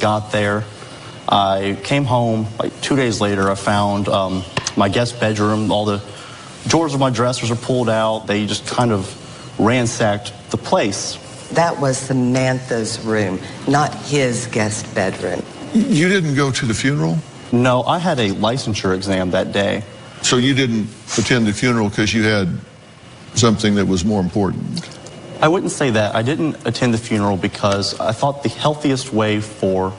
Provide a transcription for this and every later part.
got there. I came home like 2 days later. I found my guest bedroom. All the drawers of my dressers are pulled out. They just kind of ransacked the place. That was Samantha's room, not his guest bedroom. You didn't go to the funeral? No, I had a licensure exam that day. So you didn't attend the funeral because you had something that was more important? I wouldn't say that. I didn't attend the funeral because I thought the healthiest way for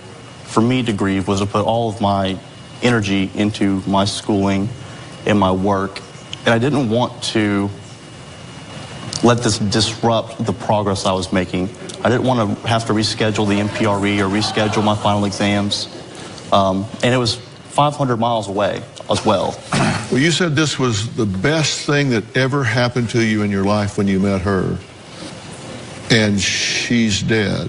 me to grieve was to put all of my energy into my schooling and my work. And I didn't want to let this disrupt the progress I was making. I didn't want to have to reschedule the MPRE or reschedule my final exams. And it was 500 miles away as well. Well, you said this was the best thing that ever happened to you in your life when you met her. And she's dead.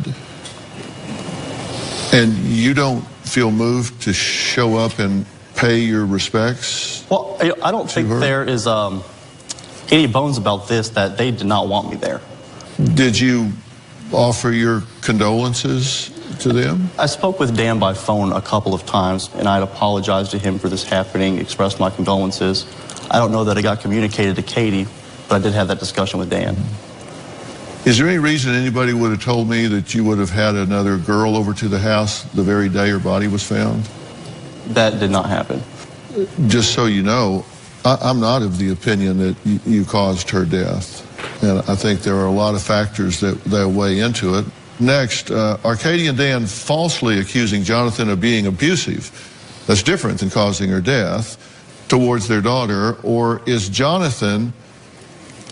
And you don't feel moved to show up and pay your respects? Well, I don't think there is any bones about this that they did not want me there. Did you offer your condolences to them? I spoke with Dan by phone a couple of times, and I'd apologized to him for this happening, expressed my condolences. I don't know that it got communicated to Katie, but I did have that discussion with Dan. Is there any reason anybody would have told me that you would have had another girl over to the house the very day her body was found? That did not happen. Just so you know, I'm not of the opinion that you caused her death. And I think there are a lot of factors that weigh into it. Next, are Katie and Dan falsely accusing Jonathan of being abusive? That's different than causing her death towards their daughter. Or is Jonathan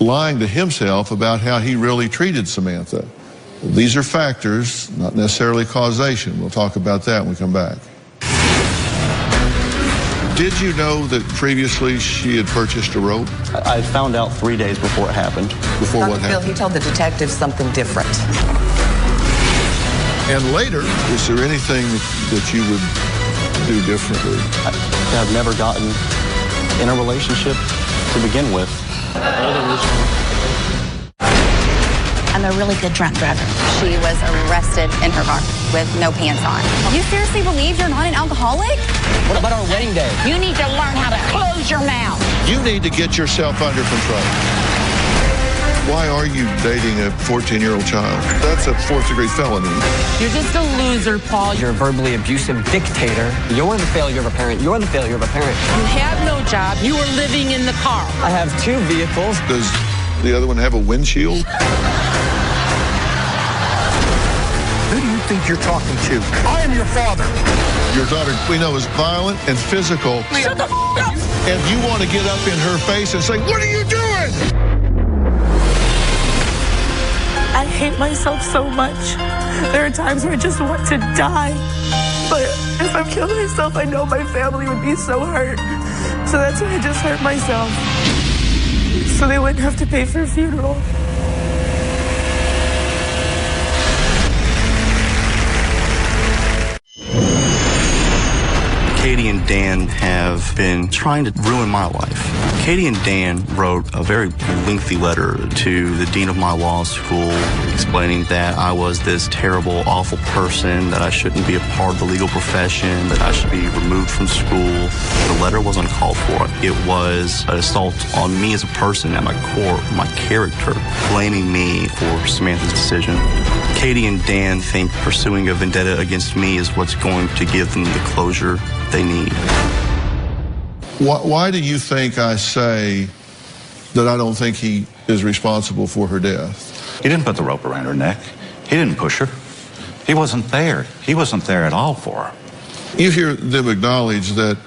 lying to himself about how he really treated Samantha? These are factors, not necessarily causation. We'll talk about that when we come back. Did you know that previously she had purchased a rope? I found out 3 days before it happened. Before what Bill, happened? he told the detective something different. And later, is there anything that you would do differently? I've never gotten in a relationship to begin with. I'm a really good drunk driver. She was arrested in her car with no pants on. You seriously believe you're not an alcoholic? What about our wedding day? You need to learn how to close your mouth. You need to get yourself under control. Why are you dating a 14-year-old child? That's a fourth-degree felony. You're just a loser, Paul. You're a verbally abusive dictator. You're the failure of a parent. You're the failure of a parent. You have no job. You are living in the car. I have 2 vehicles. Does the other one have a windshield? Who do you think you're talking to? I am your father. Your daughter, we know, is violent and physical. Shut the up! And you want to get up in her face and say, "What are you doing?" I hate myself so much. There are times where I just want to die. But if I kill myself, I know my family would be so hurt. So that's why I just hurt myself. So they wouldn't have to pay for a funeral. Katie and Dan have been trying to ruin my life. Katie and Dan wrote a very lengthy letter to the dean of my law school explaining that I was this terrible, awful person, that I shouldn't be a part of the legal profession, that I should be removed from school. The letter was uncalled for. It was an assault on me as a person, at my core, my character, blaming me for Samantha's decision. Katie and Dan think pursuing a vendetta against me is what's going to give them the closure they need. Why do you think I say that I don't think he is responsible for her death? He didn't put the rope around her neck. He didn't push her. He wasn't there. He wasn't there at all for her. You hear them acknowledge that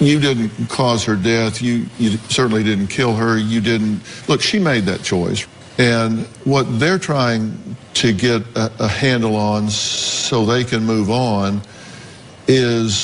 you didn't cause her death. You certainly didn't kill her. You didn't. Look, she made that choice. And what they're trying to get a handle on so they can move on is